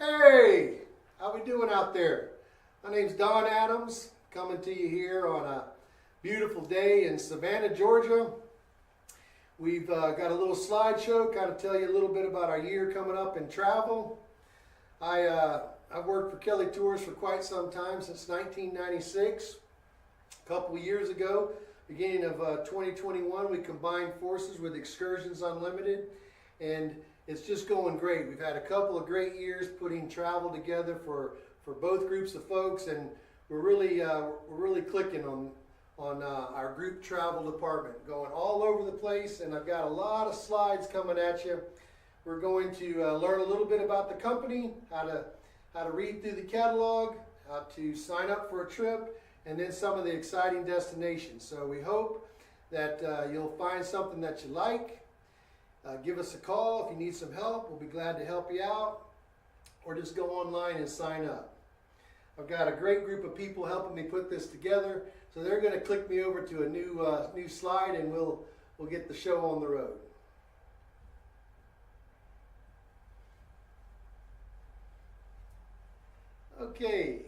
Hey, how we doing out there? My name's Don Adams, coming to you here on a beautiful day in Savannah, Georgia. We've got a little slideshow, kind of tell you a little bit about our year coming up in travel. I've worked for Kelly Tours for quite some time, since 1996. A couple of years ago, beginning of 2021, we combined forces with Excursions Unlimited, and it's just going great. We've had a couple of great years putting travel together for both groups of folks, and we're really clicking on our group travel department, going all over the place. And I've got a lot of slides coming at you. We're going to learn a little bit about the company, how to read through the catalog, how to sign up for a trip, and then some of the exciting destinations. So we hope that you'll find something that you like. Give us a call if you need some help. We'll be glad to help you out, or just go online and sign up. I've got a great group of people helping me put this together, so they're going to click me over to a new slide, and we'll get the show on the road. Okay.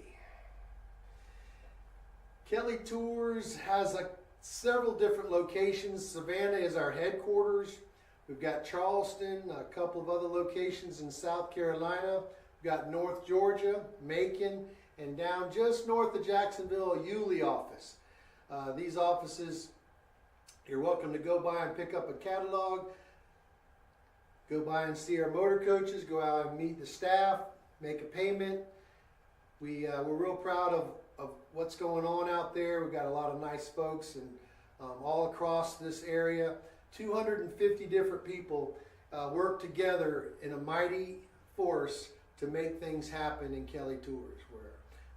Kelly Tours has several different locations. Savannah is our headquarters. We've got Charleston, a couple of other locations in South Carolina. We've got North Georgia, Macon, and down just north of Jacksonville, a Yulee office. These offices, you're welcome to go by and pick up a catalog, go by and see our motor coaches, go out and meet the staff, make a payment. We're real proud of what's going on out there. We've got a lot of nice folks and all across this area. 250 different people work together in a mighty force to make things happen in Kelly Tours, where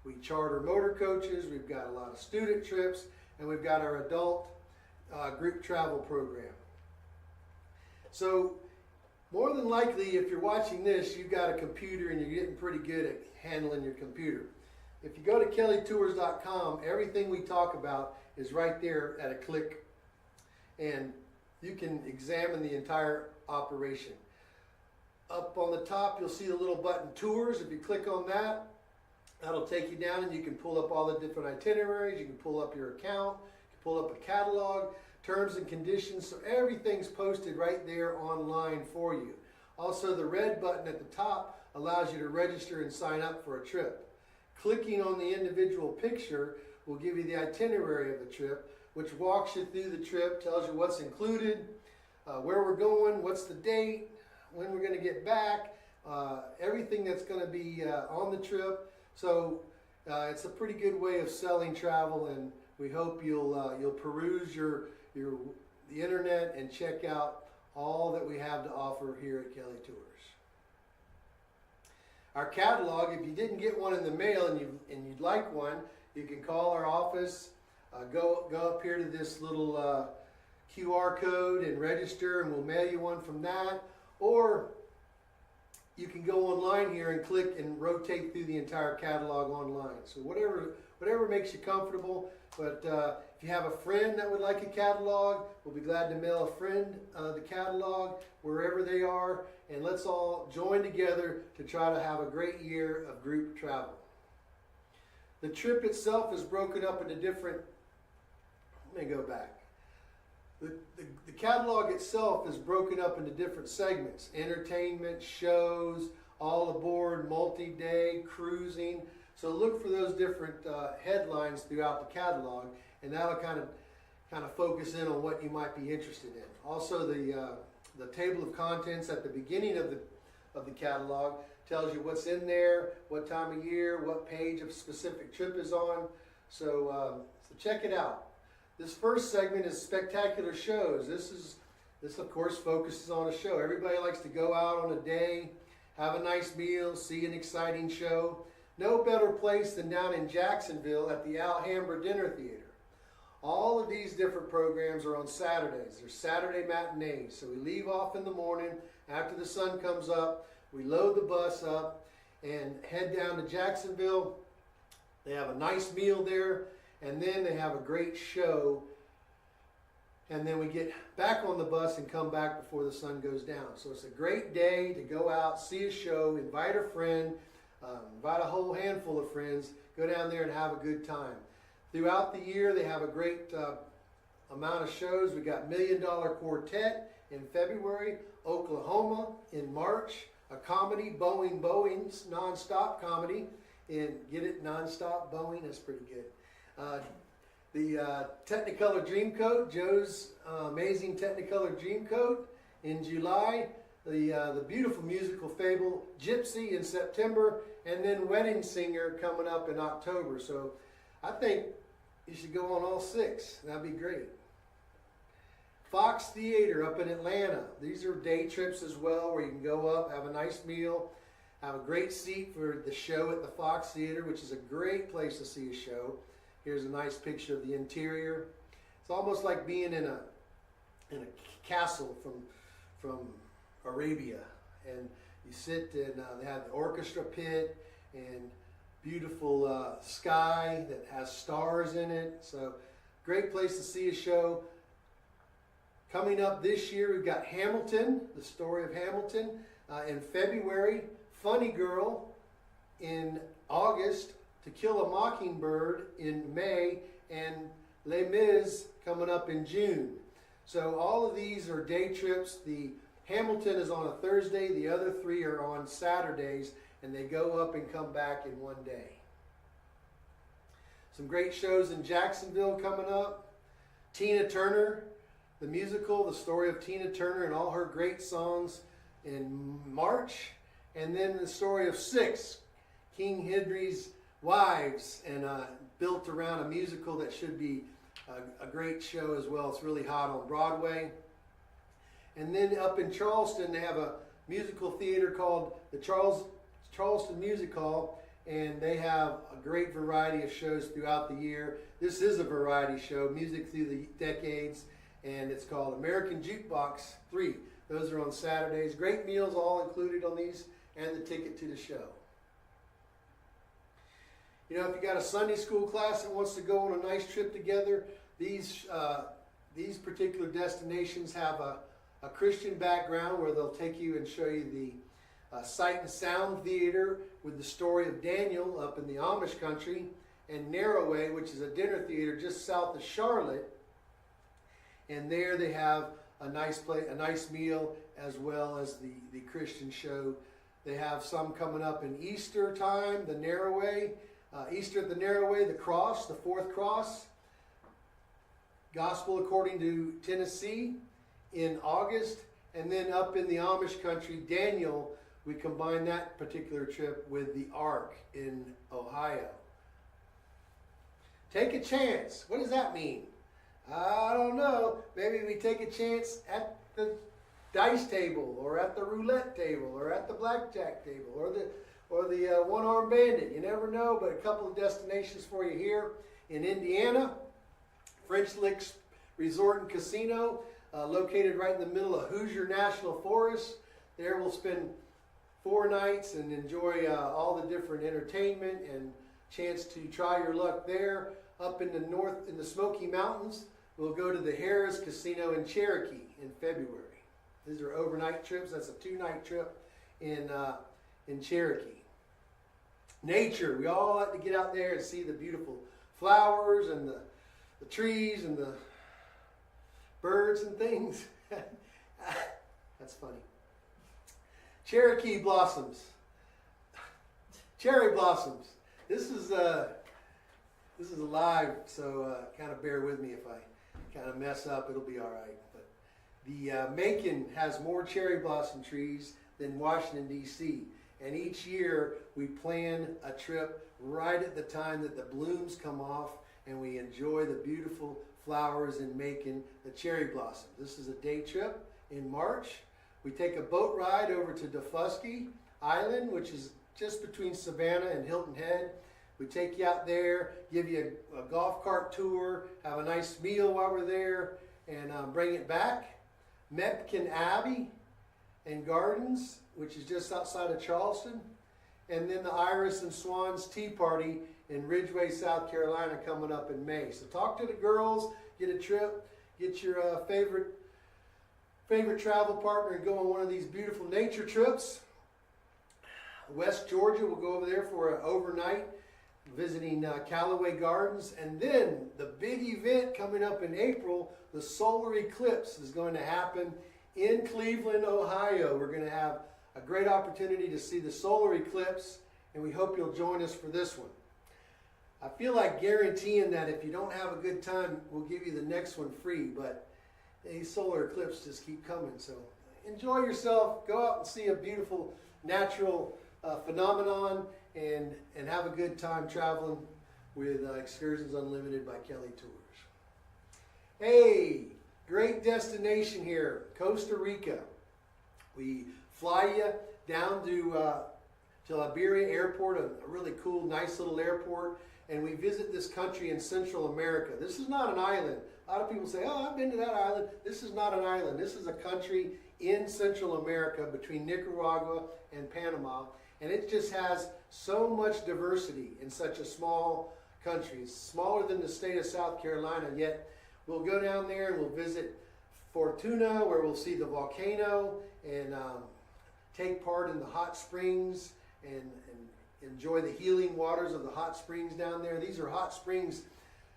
we charter motor coaches, we've got a lot of student trips, and we've got our adult group travel program. So more than likely, if you're watching this, you've got a computer and you're getting pretty good at handling your computer. If you go to kellytours.com, everything we talk about is right there at a click, and you can examine the entire operation. Up on the top, you'll see the little button Tours. If you click on that, that'll take you down, and you can pull up all the different itineraries. You can pull up your account, you can pull up a catalog, terms and conditions. So everything's posted right there online for you. Also, the red button at the top allows you to register and sign up for a trip. Clicking on the individual picture will give you the itinerary of the trip, which walks you through the trip, tells you what's included, where we're going, what's the date, when we're going to get back, everything that's going to be on the trip. So it's a pretty good way of selling travel, and we hope you'll peruse the internet and check out all that we have to offer here at Kelly Tours. Our catalog, if you didn't get one in the mail and you'd like one, you can call our office. Go up here to this little QR code and register, and we'll mail you one from that. Or you can go online here and click and rotate through the entire catalog online. So whatever makes you comfortable. But if you have a friend that would like a catalog, we'll be glad to mail a friend the catalog wherever they are. And let's all join together to try to have a great year of group travel. The trip itself is broken up into different. Let me go back. The catalog itself is broken up into different segments: entertainment, shows, all aboard, multi-day, cruising. So look for those different headlines throughout the catalog, and that'll kind of focus in on what you might be interested in. Also, the table of contents at the beginning of the catalog tells you what's in there, what time of year, what page a specific trip is on. So check it out. This first segment is spectacular shows. This of course focuses on a show. Everybody likes to go out on a day, have a nice meal, see an exciting show. No better place than down in Jacksonville at the Alhambra Dinner Theater. All of these different programs are on Saturdays. They're Saturday matinees. So we leave off in the morning after the sun comes up. We load the bus up and head down to Jacksonville. They have a nice meal there, and then they have a great show and then we get back on the bus and come back before the sun goes down. So it's a great day to go out, see a show, invite a friend, Invite a whole handful of friends. Go down there and have a good time. Throughout the year, they have a great amount of shows. We got $1 Million Quartet in February, Oklahoma in March, a comedy, Boeing's Nonstop Comedy, and get it, Nonstop Boeing, that's pretty good. The Technicolor Dreamcoat, Joe's Amazing Technicolor Dreamcoat in July, the beautiful musical Fable Gypsy in September, and then Wedding Singer coming up in October. So I think you should go on all 6. That'd be great. Fox Theater up in Atlanta. These are day trips as well, where you can go up, have a nice meal, have a great seat for the show at the Fox Theater, which is a great place to see a show. Here's a nice picture of the interior. It's almost like being in a castle from Arabia, and you sit and they have the orchestra pit and beautiful sky that has stars in it. So great place to see a show. Coming up this year, we've got Hamilton, the story of Hamilton, in February, Funny Girl in August, To Kill a Mockingbird in May, and Les Mis coming up in June. So all of these are day trips. The Hamilton is on a Thursday, the other 3 are on Saturdays, and they go up and come back in one day. Some great shows in Jacksonville coming up. Tina Turner, the musical, the story of Tina Turner and all her great songs in March. And then the story of 6, King Henry's Wives, and built around a musical that should be a great show as well. It's really hot on Broadway. And then up in Charleston, they have a musical theater called the Charleston Music Hall, and they have a great variety of shows throughout the year. This is a variety show, music through the decades, and it's called American Jukebox 3. Those are on Saturdays. Great meals all included on these, and the ticket to the show. You know, if you got a Sunday school class that wants to go on a nice trip together, these particular destinations have a Christian background where they'll take you and show you the Sight and Sound Theater with the story of Daniel up in the Amish country, and Narrowway, which is a dinner theater just south of Charlotte. And there they have a nice meal as well as the Christian show. They have some coming up in Easter time, the Narrowway, Easter at the Narrowway, the Cross, the 4th Cross, Gospel According to Tennessee in August, and then up in the Amish country, Daniel, we combine that particular trip with the Ark in Ohio. Take a chance. What does that mean? I don't know. Maybe we take a chance at the dice table, or at the roulette table, or at the blackjack table, or the one-armed bandit. You never know, but a couple of destinations for you here in Indiana. French Licks Resort and Casino, located right in the middle of Hoosier National Forest. There we'll spend 4 nights and enjoy all the different entertainment and chance to try your luck there. Up in the north, in the Smoky Mountains, we'll go to the Harrah's Casino in Cherokee in February. These are overnight trips. That's a 2-night trip in Cherokee. Nature. We all like to get out there and see the beautiful flowers and the trees and the birds and things. That's funny. Cherokee blossoms. Cherry blossoms. This is live, so kind of bear with me if I kind of mess up. It'll be all right. But the Macon has more cherry blossom trees than Washington, D.C. And each year we plan a trip right at the time that the blooms come off, and we enjoy the beautiful flowers in Macon, the cherry blossom. This is a day trip in March. We take a boat ride over to Daufuskie Island, which is just between Savannah and Hilton Head. We take you out there, give you a golf cart tour, have a nice meal while we're there, and bring it back. Mepkin Abbey and Gardens, which is just outside of Charleston. And then the Iris and Swans Tea Party in Ridgeway, South Carolina, coming up in May. So talk to the girls, get a trip, get your favorite travel partner, and go on one of these beautiful nature trips. West Georgia, we'll go over there for an overnight, visiting Callaway Gardens. And then the big event coming up in April, the solar eclipse is going to happen in Cleveland, Ohio. We're going to have a great opportunity to see the solar eclipse, and we hope you'll join us for this one. I feel like guaranteeing that if you don't have a good time, we'll give you the next one free, but these solar eclipses just keep coming. So enjoy yourself, go out and see a beautiful natural phenomenon, and have a good time traveling with Excursions Unlimited by Kelly Tours. Hey, great destination here, Costa Rica. We fly you down to Liberia Airport, a really cool, nice little airport, and we visit this country in Central America. This is not an island. A lot of people say, oh, I've been to that island. This is not an island. This is a country in Central America between Nicaragua and Panama, and it just has so much diversity in such a small country. It's smaller than the state of South Carolina, yet we'll go down there and we'll visit Fortuna, where we'll see the volcano and take part in the hot springs and enjoy the healing waters of the hot springs down there. These are hot springs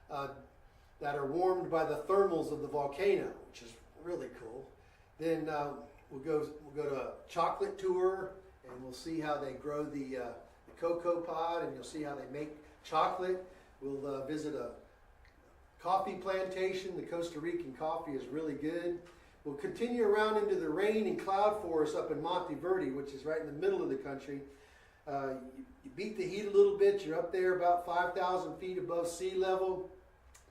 that are warmed by the thermals of the volcano, which is really cool. Then we'll go to a chocolate tour, and we'll see how they grow the cocoa pod, and you'll see how they make chocolate. We'll visit a coffee plantation. The Costa Rican coffee is really good. We'll continue around into the rain and cloud forest up in Monteverde, which is right in the middle of the country. You beat the heat a little bit. You're up there about 5,000 feet above sea level.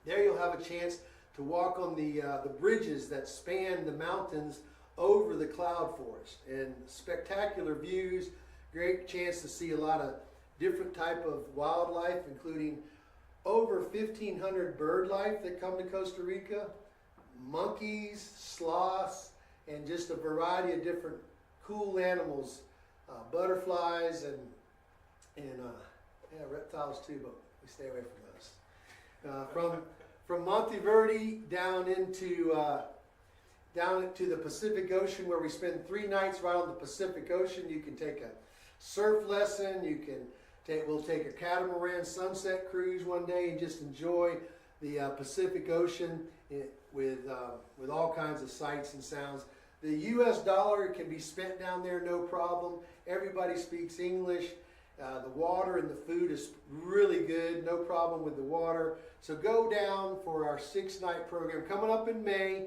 There you'll have a chance to walk on the bridges that span the mountains over the cloud forest, and spectacular views. Great chance to see a lot of different type of wildlife, including over 1,500 bird life that come to Costa Rica, monkeys, sloths, and just a variety of different cool animals, butterflies and reptiles too, but we stay away from those. From Monteverde down into the Pacific Ocean, where we spend 3 nights right on the Pacific Ocean. You can take a surf lesson. We'll take a catamaran sunset cruise one day and just enjoy the Pacific Ocean with all kinds of sights and sounds. The U.S. dollar can be spent down there, no problem. Everybody speaks English. The water and the food is really good, no problem with the water. So go down for our 6-night program coming up in May.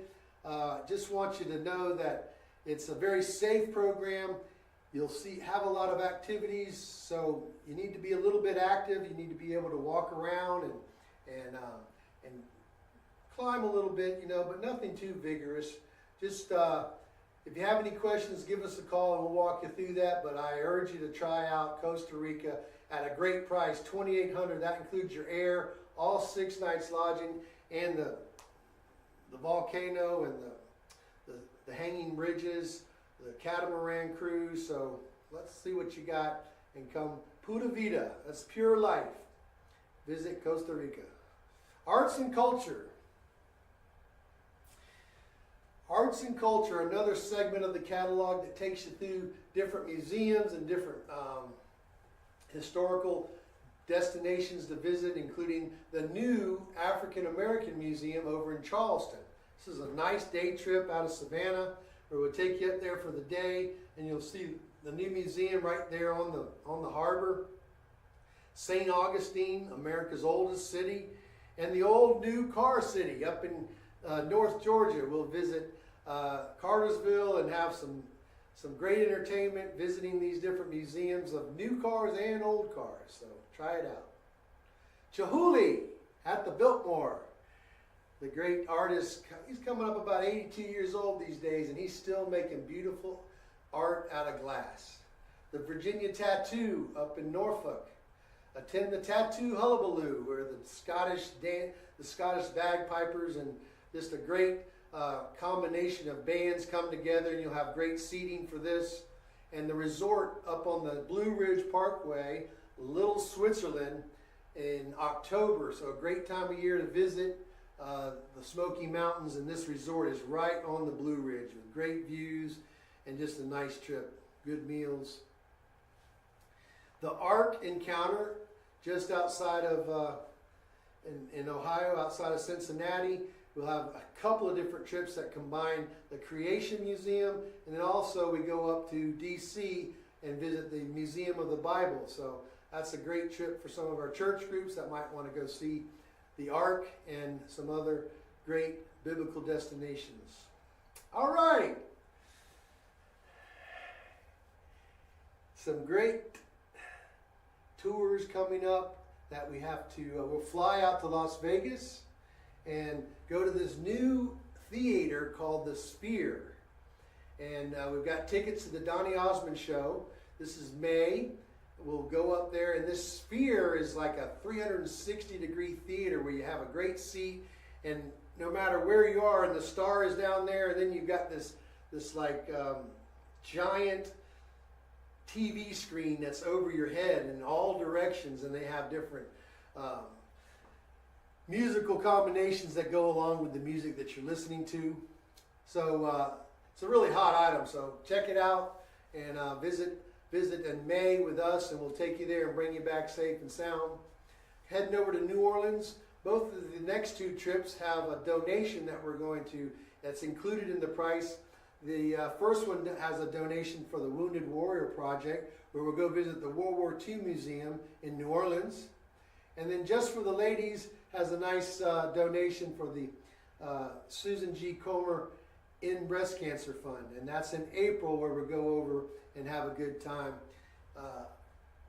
Just want you to know that it's a very safe program. You'll have a lot of activities, so you need to be a little bit active. You need to be able to walk around and climb a little bit, but nothing too vigorous. Just if you have any questions, give us a call and we'll walk you through that. But I urge you to try out Costa Rica at a great price, $2,800. That includes your air, all 6 nights lodging, and the volcano and the hanging bridges, the catamaran cruise. So let's see what you got and come. Pura Vida, that's pure life. Visit Costa Rica. Arts and culture. Arts and culture, another segment of the catalog that takes you through different museums and different historical destinations to visit, including the new African American Museum over in Charleston. This is a nice day trip out of Savannah, where we'll take you up there for the day, and you'll see the new museum right there on the harbor. St. Augustine, America's oldest city, and the old new car city up in North Georgia. We'll visit Cartersville and have some great entertainment visiting these different museums of new cars and old cars. So try it out. Chihuly at the Biltmore. The great artist, he's coming up about 82 years old these days, and he's still making beautiful art out of glass. The Virginia Tattoo up in Norfolk. Attend the Tattoo Hullabaloo, where the Scottish bagpipers and just a great combination of bands come together, and you'll have great seating for this. And the resort up on the Blue Ridge Parkway, Little Switzerland, in October. So a great time of year to visit the Smoky Mountains, and this resort is right on the Blue Ridge with great views and just a nice trip. Good meals. the Ark Encounter just outside of in Ohio, outside of Cincinnati. We'll have a couple of different trips that combine the Creation Museum, and then also we go up to DC and visit the Museum of the Bible. So that's a great trip for some of our church groups that might want to go see the Ark and some other great biblical destinations. All right. Some great tours coming up that we have to, we'll fly out to Las Vegas and go to this new theater called the Sphere. And we've got tickets to the Donny Osmond show. This is May. We'll go up there, and this Sphere is like a 360-degree theater where you have a great seat, and no matter where you are, and the star is down there, and then you've got this like giant TV screen that's over your head in all directions, and they have different musical combinations that go along with the music that you're listening to. So it's a really hot item, so check it out and visit in May with us, and we'll take you there and bring you back safe and sound. Heading over to New Orleans, both of the next two trips have a donation that we're going to, that's included in the price. The first one has a donation for the Wounded Warrior Project, where we'll go visit the World War II Museum in New Orleans. And then just for the ladies has a nice donation for the Susan G. Comer in Breast Cancer Fund. And that's in April, where we'll go over and have a good time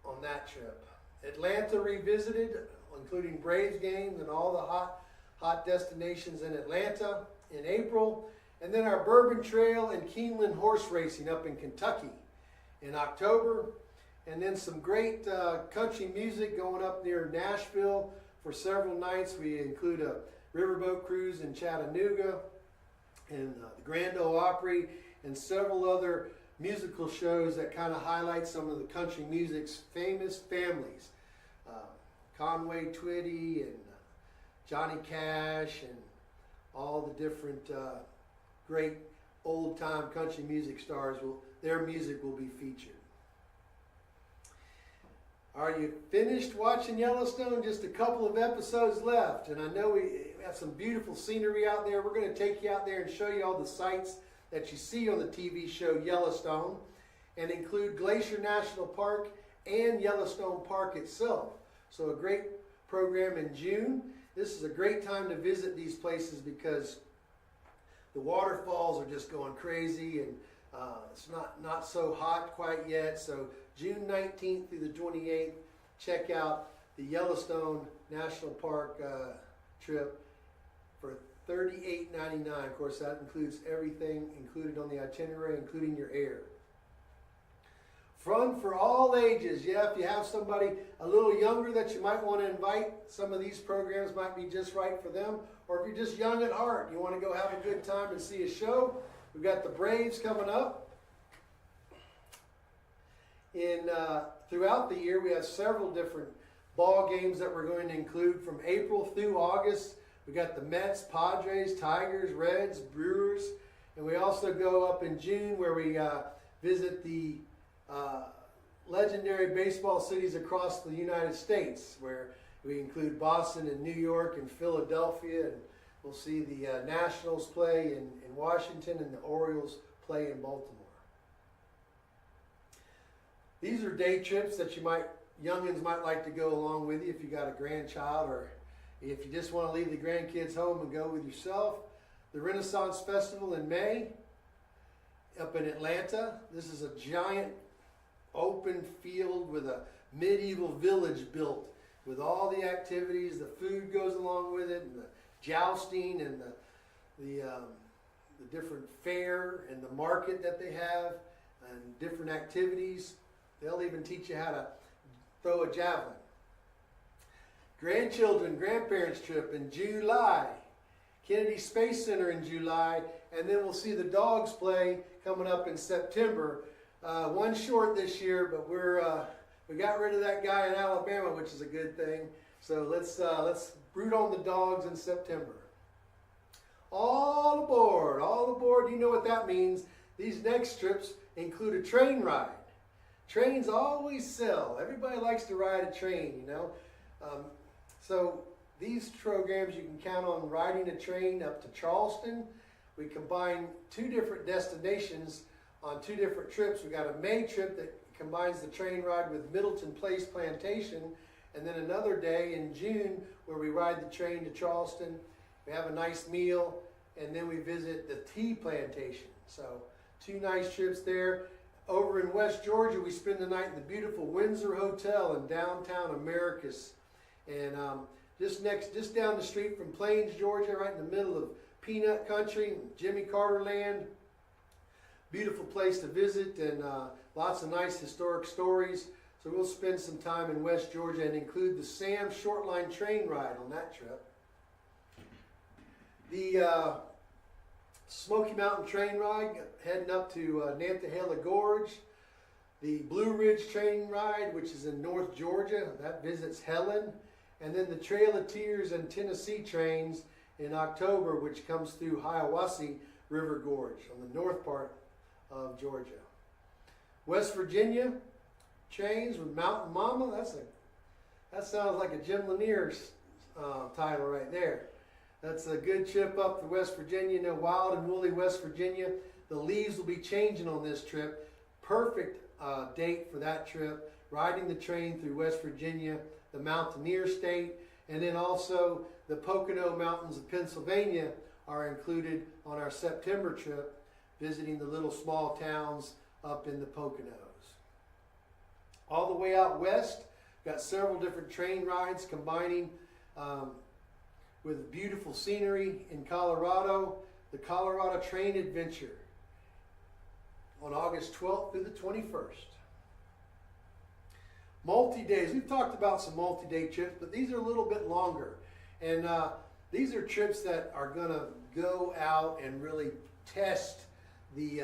on that trip. Atlanta revisited, including Braves games and all the hot destinations in Atlanta in April. And then our Bourbon Trail and Keeneland horse racing up in Kentucky in October. And then some great country music going up near Nashville for several nights. We include a riverboat cruise in Chattanooga and the Grand Ole Opry and several other musical shows that kind of highlight some of the country music's famous families. Conway Twitty and Johnny Cash and all the different great old-time country music stars, their music will be featured. Are you finished watching Yellowstone? Just a couple of episodes left, and I know we have some beautiful scenery out there. We're going to take you out there and show you all the sights that you see on the TV show Yellowstone, and include Glacier National Park and Yellowstone Park itself. So a great program in June. This is a great time to visit these places because the waterfalls are just going crazy, and it's not so hot quite yet. So June 19th through the 28th, check out the Yellowstone National Park trip for $38.99. Of course, that includes everything included on the itinerary, including your air. Fun for all ages. Yeah, if you have somebody a little younger that you might want to invite, some of these programs might be just right for them. Or if you're just young at heart, you want to go have a good time and see a show, we've got the Braves coming up. Throughout the year, we have several different ball games that we're going to include from April through August. We got the Mets, Padres, Tigers, Reds, Brewers, and we also go up in June where we visit the legendary baseball cities across the United States, where we include Boston and New York and Philadelphia, and we'll see the Nationals play in Washington and the Orioles play in Baltimore. These are day trips that youngins might like to go along with you if you got a grandchild, or if you just want to leave the grandkids home and go with yourself. The Renaissance Festival in May up in Atlanta. This is a giant open field with a medieval village built with all the activities. The food goes along with it, and the jousting, and the different fair and the market that they have, and different activities. They'll even teach you how to throw a javelin. Grandchildren, grandparents trip in July. Kennedy Space Center in July, and then we'll see the dogs play coming up in September. One short this year, but we got rid of that guy in Alabama, which is a good thing. So let's root on the dogs in September. All aboard, all aboard. You know what that means. These next trips include a train ride. trains always sell. Everybody likes to ride a train, you know. So these programs, you can count on riding a train up to Charleston. We combine 2 different destinations on 2 different trips. We got a May trip that combines the train ride with Middleton Place Plantation, and then another day in June where we ride the train to Charleston. We have a nice meal, and then we visit the tea plantation. So 2 nice trips there. Over in West Georgia, we spend the night in the beautiful Windsor Hotel in downtown Americus, and just down the street from Plains, Georgia, right in the middle of Peanut Country, Jimmy Carter Land. Beautiful place to visit, and lots of nice historic stories. So we'll spend some time in West Georgia and include the Sam Shortline train ride on that trip. The Smoky Mountain train ride heading up to Nantahala Gorge. The Blue Ridge train ride, which is in North Georgia, that visits Helen. And then the Trail of Tears and Tennessee trains in October, which comes through Hiawassee River Gorge on the north part of Georgia. West Virginia trains with Mountain Mama. That sounds like a Jim Lanier title right there. That's a good trip up to West Virginia. You know, wild and woolly West Virginia. The leaves will be changing on this trip. Perfect date for that trip. Riding the train through West Virginia, the Mountaineer State, and then also the Pocono Mountains of Pennsylvania are included on our September trip, visiting the little small towns up in the Poconos. All the way out west, got several different train rides combining with beautiful scenery in Colorado, the Colorado Train Adventure on August 12th through the 21st. Multi-days, we've talked about some multi-day trips, but these are a little bit longer. And these are trips that are gonna go out and really test the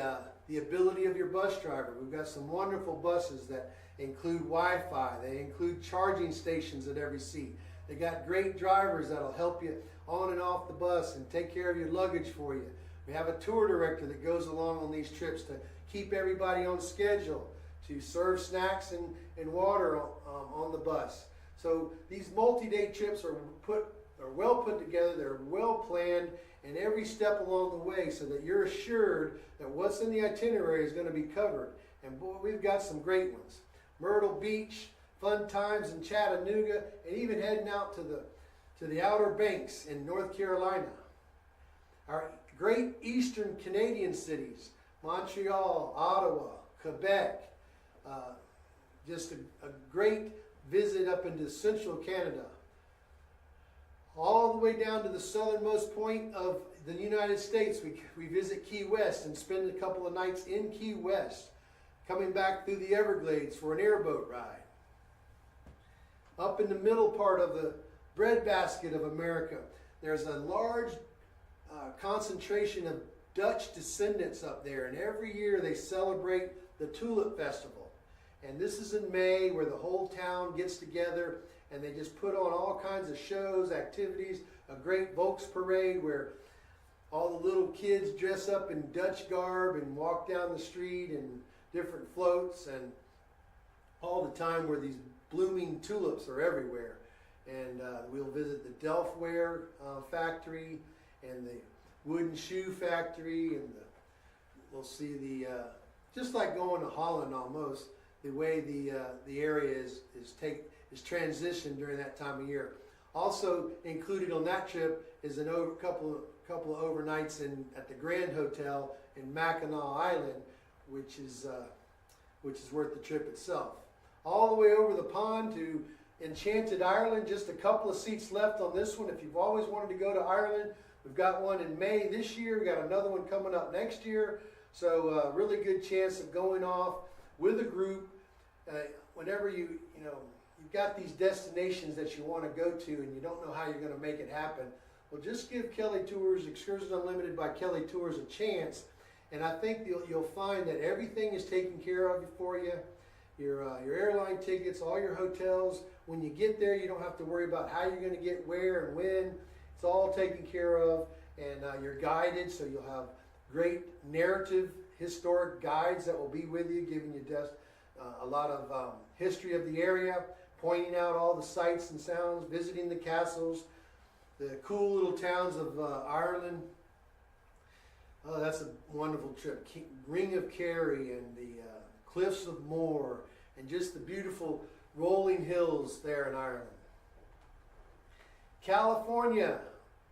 ability of your bus driver. We've got some wonderful buses that include Wi-Fi. They include charging stations at every seat. They got great drivers that'll help you on and off the bus and take care of your luggage for you. We have a tour director that goes along on these trips to keep everybody on schedule, to serve snacks and water on the bus. So these multi-day trips are well put together, they're well planned, and every step along the way so that you're assured that what's in the itinerary is going to be covered. And boy, we've got some great ones. Myrtle Beach, fun times in Chattanooga, and even heading out to the Outer Banks in North Carolina. Our great eastern Canadian cities, Montreal, Ottawa, Quebec, just a great visit up into central Canada. All the way down to the southernmost point of the United States, we visit Key West and spend a couple of nights in Key West, coming back through the Everglades for an airboat ride. Up in the middle part of the breadbasket of America, there's a large concentration of Dutch descendants up there, and every year they celebrate the Tulip Festival. And this is in May, where the whole town gets together and they just put on all kinds of shows, activities, a great Volks parade where all the little kids dress up in Dutch garb and walk down the street in different floats, and all the time where these blooming tulips are everywhere. And we'll visit the Delftware factory and the wooden shoe factory, and we'll see the, just like going to Holland almost, the way the area is transitioned during that time of year. Also included on that trip is a couple of overnights at the Grand Hotel in Mackinac Island, which is worth the trip itself. All the way over the pond to Enchanted Ireland, just a couple of seats left on this one. If you've always wanted to go to Ireland, we've got one in May this year. We've got another one coming up next year. So really good chance of going off with a group. Whenever you've got these destinations that you want to go to and you don't know how you're going to make it happen, well, just give Kelly Tours, Excursions Unlimited by Kelly Tours, a chance. And I think you'll find that everything is taken care of for you. Your airline tickets, all your hotels. When you get there, you don't have to worry about how you're going to get where and when. It's all taken care of, and you're guided, so you'll have great narrative, historic guides that will be with you, giving you a lot of history of the area, pointing out all the sights and sounds, visiting the castles, the cool little towns of Ireland. Oh, that's a wonderful trip. Ring of Kerry and the Cliffs of Moher, and just the beautiful rolling hills there in Ireland. California,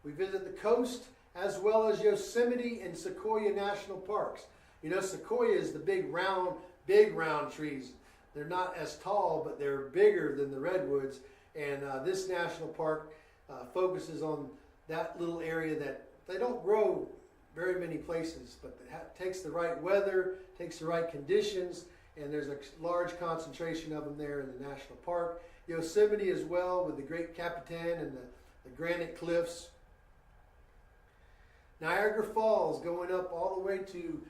we visit the coast as well as Yosemite and Sequoia National Parks. You know, sequoia is the big round trees. They're not as tall, but they're bigger than the redwoods. And this national park focuses on that little area that they don't grow very many places, but it takes the right weather, takes the right conditions, and there's a large concentration of them there in the national park. Yosemite as well, with the Great Capitan and the granite cliffs. Niagara Falls, going up all the way to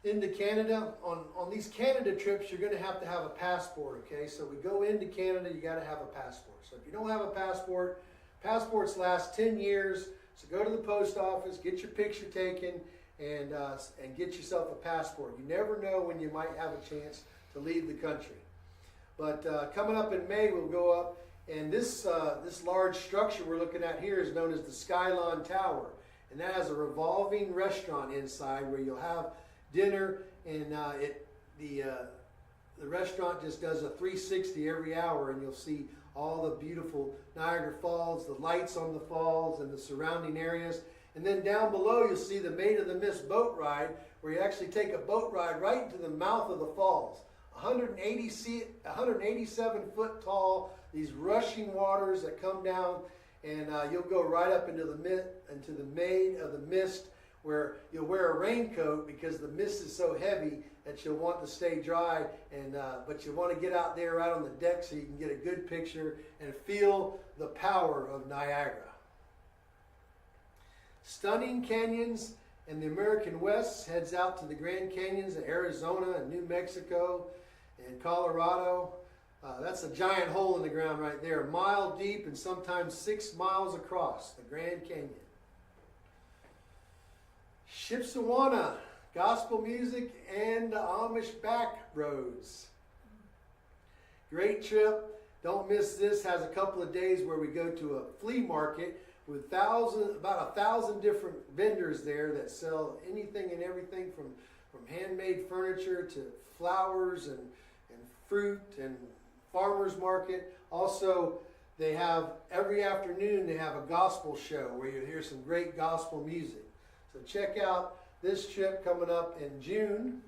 into Canada. On these Canada trips, you're going to have a passport, okay? So we go into Canada, you got to have a passport. So if you don't have a passport, passports last 10 years. So go to the post office, get your picture taken, and get yourself a passport. You never know when you might have a chance to leave the country. But coming up in May, we'll go up, and this large structure we're looking at here is known as the Skylon Tower, and that has a revolving restaurant inside where you'll have dinner, and the restaurant just does a 360 every hour, and you'll see all the beautiful Niagara Falls, the lights on the falls, and the surrounding areas. And then down below, you'll see the Maid of the Mist boat ride, where you actually take a boat ride right into the mouth of the falls. 187 foot tall, these rushing waters that come down, and you'll go right up into the Maid of the Mist, where you'll wear a raincoat because the mist is so heavy that you'll want to stay dry, and but you want to get out there right on the deck so you can get a good picture and feel the power of Niagara. Stunning canyons in the American West heads out to the Grand Canyons of Arizona and New Mexico and Colorado. That's a giant hole in the ground right there, a mile deep and sometimes 6 miles across, the Grand Canyon. Shipshewana, gospel music and the Amish back roads. Great trip. Don't miss this. Has a couple of days where we go to a flea market with about 1,000 different vendors there that sell anything and everything from handmade furniture to flowers and fruit, and farmers market. Also, they have every afternoon they have a gospel show where you hear some great gospel music. So check out this trip coming up in June.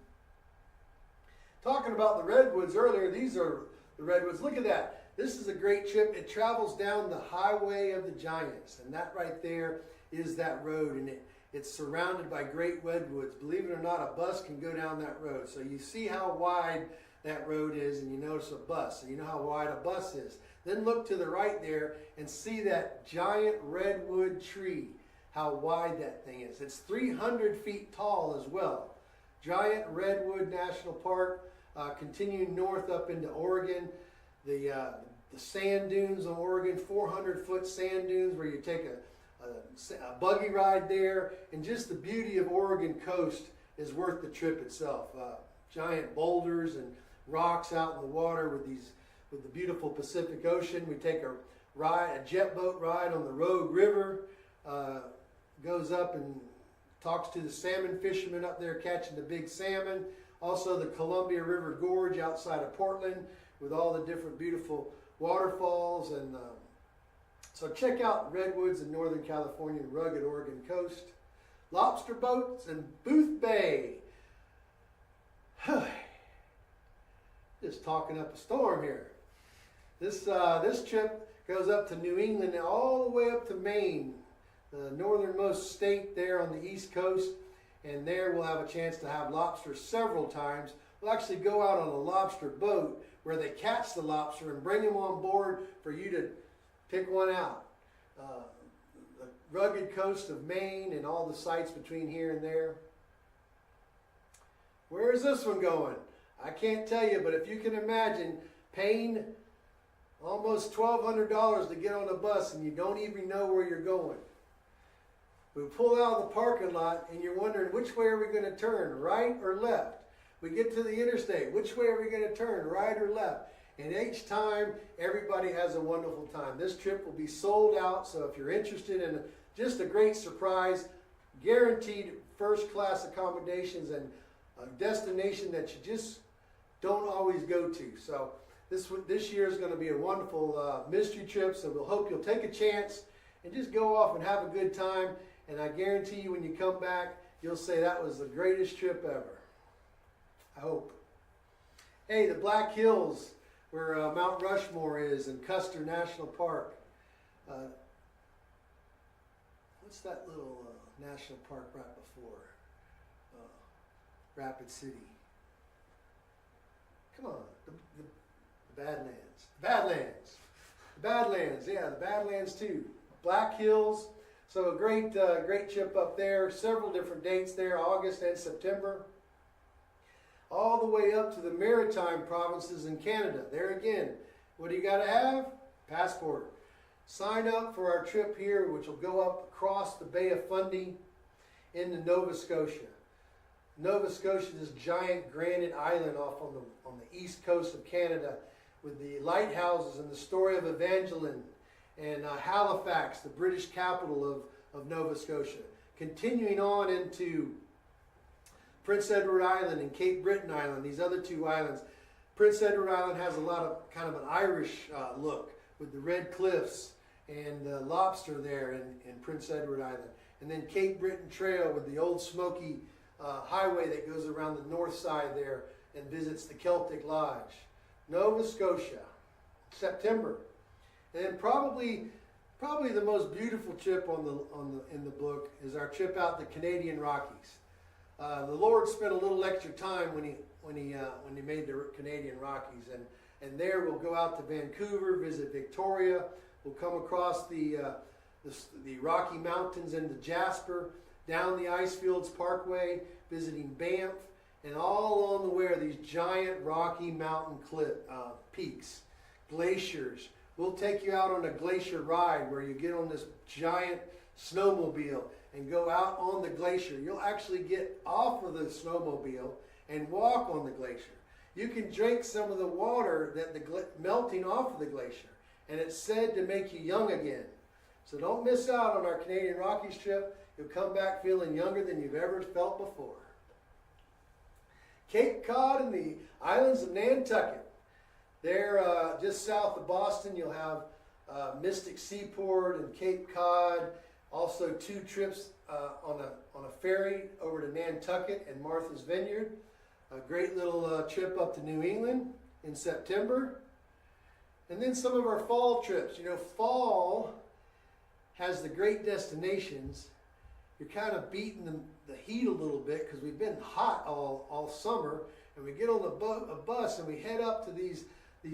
Talking about the redwoods earlier, these are the redwoods. Look at that. This is a great trip. It travels down the Highway of the Giants, and that right there is that road, and it's surrounded by great redwoods. Believe it or not, a bus can go down that road. So you see how wide that road is, and you notice a bus, so you know how wide a bus is. Then look to the right there and see that giant redwood tree, how wide that thing is. It's 300 feet tall as well. Giant Redwood National Park, continuing north up into Oregon. The sand dunes of Oregon, 400-foot sand dunes where you take a buggy ride there, and just the beauty of Oregon coast is worth the trip itself. Giant boulders and rocks out in the water with the beautiful Pacific Ocean. We take a jet boat ride on the Rogue River, goes up and talks to the salmon fishermen up there catching the big salmon. Also the Columbia River Gorge outside of Portland with all the different beautiful waterfalls. And so check out redwoods in Northern California and rugged Oregon coast. Lobster boats in Booth Bay. Just talking up a storm here. This trip goes up to New England and all the way up to Maine, the northernmost state there on the East Coast, and there we'll have a chance to have lobster several times. We'll actually go out on a lobster boat where they catch the lobster and bring them on board for you to pick one out. The rugged coast of Maine and all the sights between here and there. Where is this one going? I can't tell you, but if you can imagine paying almost $1,200 to get on a bus and you don't even know where you're going. We pull out of the parking lot and you're wondering which way are we going to turn, right or left? We get to the interstate. Which way are we going to turn, right or left? And each time, everybody has a wonderful time. This trip will be sold out, so if you're interested in just a great surprise, guaranteed first-class accommodations and a destination that you just don't always go to. So this year is going to be a wonderful mystery trip, so we'll hope you'll take a chance and just go off and have a good time. And I guarantee you when you come back, you'll say that was the greatest trip ever. I hope. Hey, the Black Hills, where Mount Rushmore is, and Custer National Park. What's that little national park right before Rapid City? Come on, the Badlands. Badlands. The Badlands, yeah, the Badlands too. Black Hills. So a great trip up there. Several different dates there, August and September. All the way up to the Maritime provinces in Canada. There again, what do you got to have? Passport. Sign up for our trip here, which will go up across the Bay of Fundy into Nova Scotia. Nova Scotia is this giant granite island off on the east coast of Canada with the lighthouses and the story of Evangeline and Halifax, the British capital of Nova Scotia. Continuing on into Prince Edward Island and Cape Breton Island, these other two islands. Prince Edward Island has a lot of kind of an Irish look with the red cliffs and the lobster there in Prince Edward Island. And then Cape Breton Trail with the old smoky highway that goes around the north side there and visits the Celtic Lodge. Nova Scotia, September. And then probably the most beautiful trip in the book is our trip out the Canadian Rockies. The Lord spent a little extra time when he made the Canadian Rockies, and there we'll go out to Vancouver, visit Victoria. We'll come across the Rocky Mountains into Jasper, down the Icefields Parkway, visiting Banff, and all along the way are these giant Rocky Mountain peaks, glaciers. We'll take you out on a glacier ride where you get on this giant snowmobile and go out on the glacier. You'll actually get off of the snowmobile and walk on the glacier. You can drink some of the water that melting off of the glacier, and it's said to make you young again. So don't miss out on our Canadian Rockies trip. You'll come back feeling younger than you've ever felt before. Cape Cod and the islands of Nantucket. There, just south of Boston, you'll have Mystic Seaport and Cape Cod. Also 2 trips on a ferry over to Nantucket and Martha's Vineyard. A great little trip up to New England in September. And then some of our fall trips. You know, fall has the great destinations. You're kind of beating the heat a little bit because we've been hot all summer. And we get on a bus and we head up to these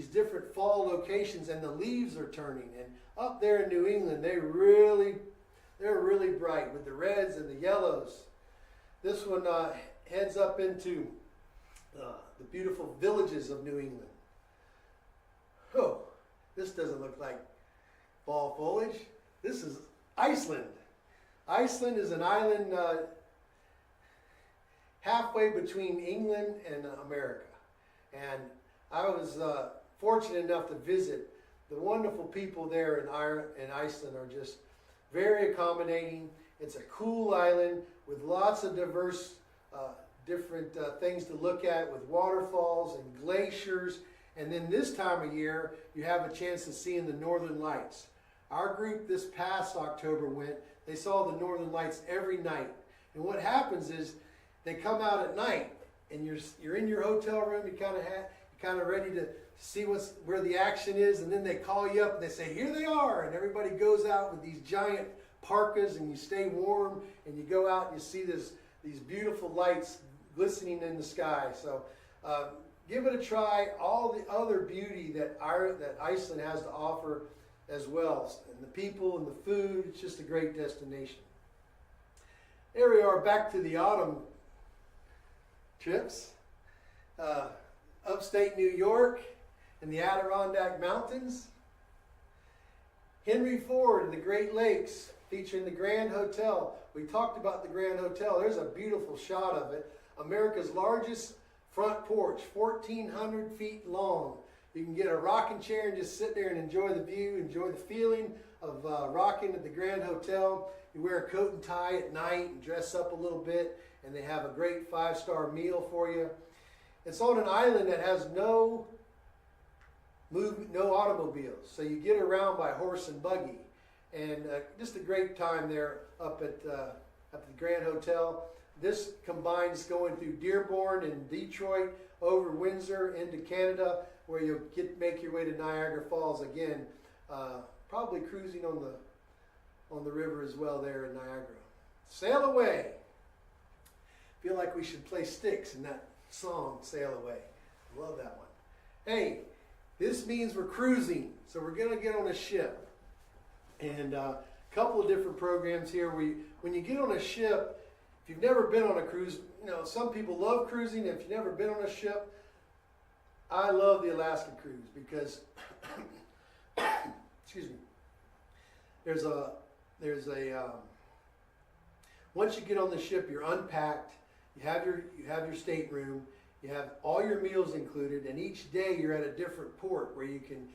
different fall locations, and the leaves are turning. And up there in New England, they're really bright with the reds and the yellows. This one heads up into the beautiful villages of New England. Oh, this doesn't look like fall foliage. This is Iceland. Iceland is an island halfway between England and America. And I was fortunate enough to visit. The wonderful people there in Iceland are just very accommodating. It's a cool island with lots of diverse, different things to look at, with waterfalls and glaciers. And then this time of year, you have a chance of seeing the Northern Lights. Our group this past October went. They saw the Northern Lights every night. And what happens is they come out at night, and you're in your hotel room. You kind of ready to see where the action is, and then they call you up and they say, "Here they are!" And everybody goes out with these giant parkas, and you stay warm, and you go out and you see these beautiful lights glistening in the sky. So give it a try. All the other beauty that Iceland has to offer as well, and the people and the food. It's just a great destination. There we are, back to the autumn trips. Upstate New York and the Adirondack Mountains. Henry Ford and the Great Lakes, featuring the Grand Hotel. We talked about the Grand Hotel. There's a beautiful shot of it. America's largest front porch, 1,400 feet long. You can get a rocking chair and just sit there and enjoy the view, enjoy the feeling of rocking at the Grand Hotel. You wear a coat and tie at night and dress up a little bit, and they have a great 5-star meal for you. It's on an island that has no automobiles, so you get around by horse and buggy, and just a great time there up at the Grand Hotel. This combines going through Dearborn and Detroit, over Windsor into Canada, where you'll make your way to Niagara Falls again. Probably cruising on the river as well there in Niagara. Sail away. Feel like we should play Styx in that song, Sail Away. Love that one. Hey, this means we're cruising, so we're going to get on a ship. And a couple of different programs here. When you get on a ship, if you've never been on a cruise, you know, some people love cruising. If you've never been on a ship, I love the Alaska cruise because, excuse me, once you get on the ship, you're unpacked. You have your stateroom. You have all your meals included, and each day you're at a different port where you can,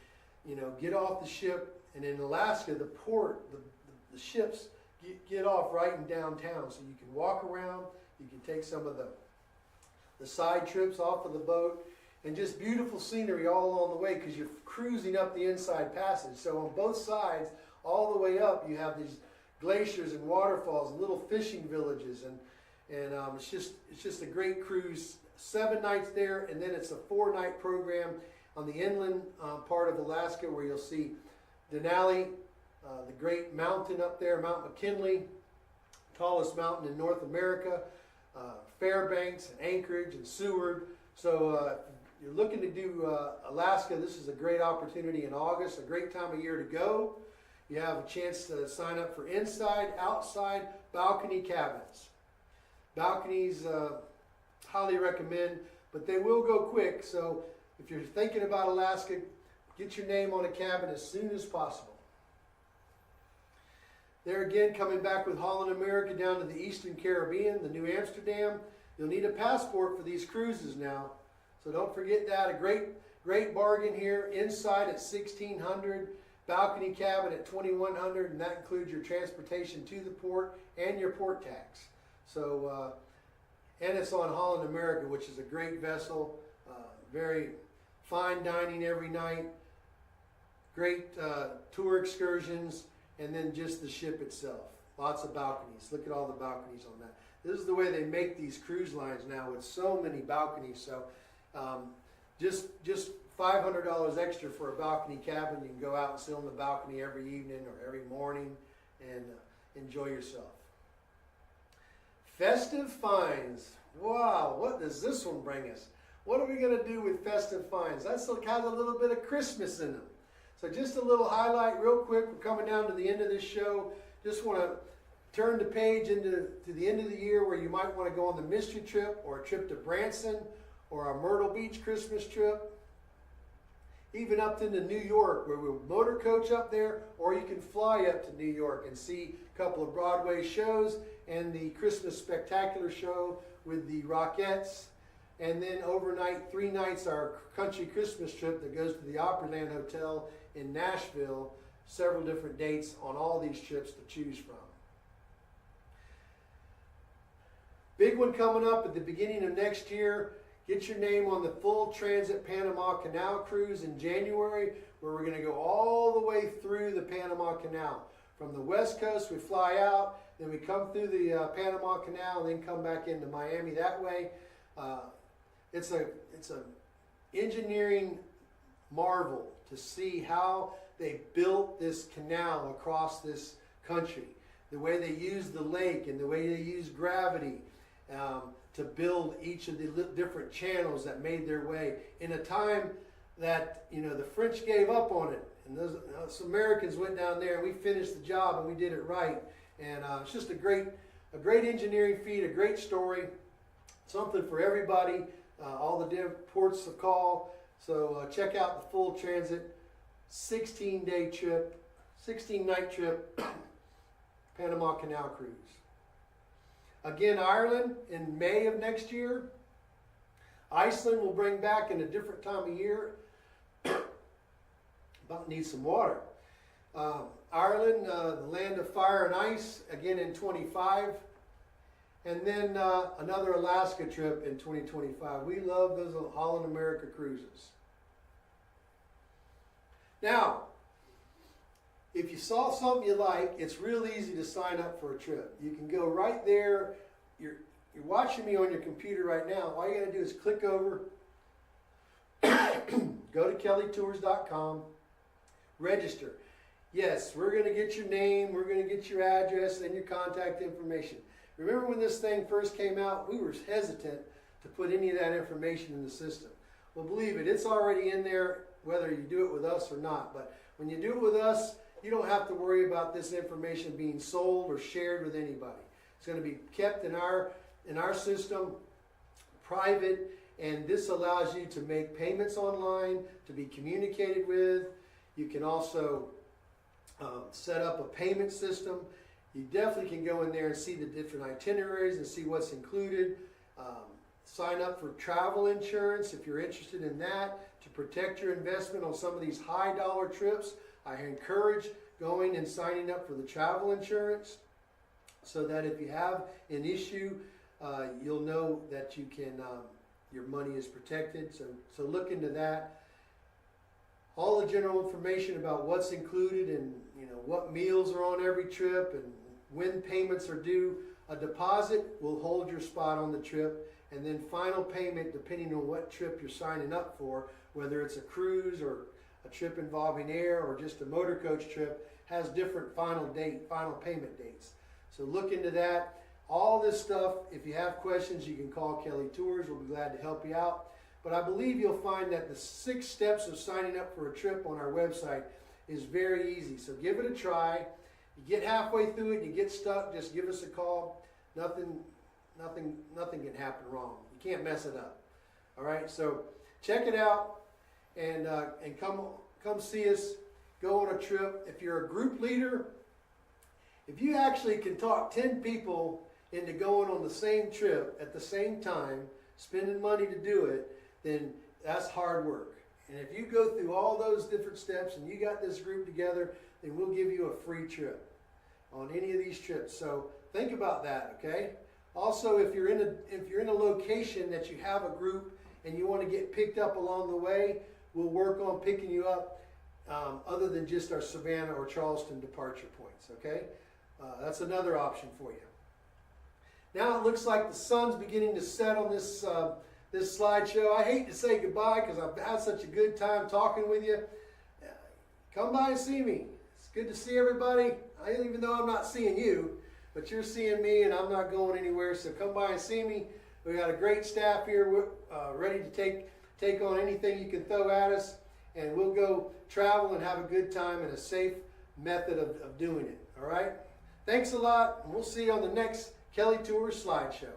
you know, get off the ship. And in Alaska, the ships get off right in downtown, so you can walk around. You can take some of the side trips off of the boat, and just beautiful scenery all along the way because you're cruising up the Inside Passage. So on both sides, all the way up, you have these glaciers and waterfalls and little fishing villages, and it's just a great cruise. 7 nights there, and then it's a 4-night program on the inland part of Alaska where you'll see Denali, the great mountain up there, Mount McKinley, tallest mountain in North America, Fairbanks and Anchorage and Seward. So if you're looking to do Alaska, this is a great opportunity in August, a great time of year to go. You have a chance to sign up for inside, outside, balcony cabins. Balconies, highly recommend, but they will go quick. So if you're thinking about Alaska, get your name on a cabin as soon as possible. There again, coming back with Holland America down to the Eastern Caribbean, the New Amsterdam. You'll need a passport for these cruises now, so don't forget that. A great bargain here. Inside at $1,600, balcony cabin at $2,100, and that includes your transportation to the port and your port tax. So, and it's on Holland America, which is a great vessel. Very fine dining every night. Great tour excursions, and then just the ship itself. Lots of balconies. Look at all the balconies on that. This is the way they make these cruise lines now, with so many balconies. So just $500 extra for a balcony cabin. You can go out and sit on the balcony every evening or every morning and enjoy yourself. Festive finds. Wow, what does this one bring us? What are we going to do with festive finds? That's has a little bit of Christmas in them. So just a little highlight real quick. We're coming down to the end of this show. Just want to turn the page to the end of the year where you might want to go on the mystery trip, or a trip to Branson, or a Myrtle Beach Christmas trip. Even up into New York, where we'll motor coach up there, or you can fly up to New York and see a couple of Broadway shows and the Christmas Spectacular show with the Rockettes. And then overnight, 3 nights, our country Christmas trip that goes to the Opryland Hotel in Nashville. Several different dates on all these trips to choose from. Big one coming up at the beginning of next year. Get your name on the full transit Panama Canal cruise in January, where we're going to go all the way through the Panama Canal. From the West Coast, we fly out, then we come through the Panama Canal, and then come back into Miami that way. It's an engineering marvel to see how they built this canal across this country. The way they used the lake and the way they used gravity to build each of the different channels that made their way in a time that, you know, the French gave up on it, and those Americans went down there and we finished the job and we did it right. And it's just a great engineering feat, a great story, something for everybody, all the different ports of call. So check out the full transit 16-night trip, Panama Canal cruise. Again, Ireland in May of next year. Iceland we'll bring back in a different time of year. About need some water. Ireland, the land of fire and ice, again in 25. And then another Alaska trip in 2025. We love those Holland America cruises. Now, if you saw something you like, it's real easy to sign up for a trip. You can go right there. You're watching me on your computer right now. All you got to do is click over, go to kellytours.com, register. Yes, we're going to get your name, we're going to get your address and your contact information. Remember when this thing first came out, we were hesitant to put any of that information in the system. Well, believe it, it's already in there whether you do it with us or not. But when you do it with us, you don't have to worry about this information being sold or shared with anybody. It's going to be kept in our system, private, and this allows you to make payments online, to be communicated with. You can also set up a payment system. You definitely can go in there and see the different itineraries and see what's included. Sign up for travel insurance if you're interested in that to protect your investment on some of these high dollar trips. I encourage going and signing up for the travel insurance so that if you have an issue, you'll know that you can, your money is protected. So look into that. All the general information about what's included and what meals are on every trip and when payments are due. A deposit will hold your spot on the trip, and then final payment, depending on what trip you're signing up for, whether it's a cruise or a trip involving air or just a motor coach trip, has different final payment dates. So look into that. All this stuff, if you have questions, you can call Kelly Tours. We'll be glad to help you out. But I believe you'll find that the 6 steps of signing up for a trip on our website is very easy. So give it a try. You get halfway through it, you get stuck, just give us a call. Nothing can happen wrong. You can't mess it up. All right, so check it out and come see us. Go on a trip. If you're a group leader, if you actually can talk 10 people into going on the same trip at the same time, spending money to do it, then that's hard work. And if you go through all those different steps and you got this group together, then we'll give you a free trip on any of these trips. So think about that, okay? Also, if you're in a location that you have a group and you want to get picked up along the way, we'll work on picking you up other than just our Savannah or Charleston departure points, okay? That's another option for you. Now it looks like the sun's beginning to set on this this slideshow. I hate to say goodbye because I've had such a good time talking with you. Come by and see me. It's good to see everybody. Even though I'm not seeing you, but you're seeing me and I'm not going anywhere. So come by and see me. We got a great staff here. We're ready to take on anything you can throw at us, and we'll go travel and have a good time and a safe method of doing it. All right? Thanks a lot, and we'll see you on the next Kelly Tours slideshow.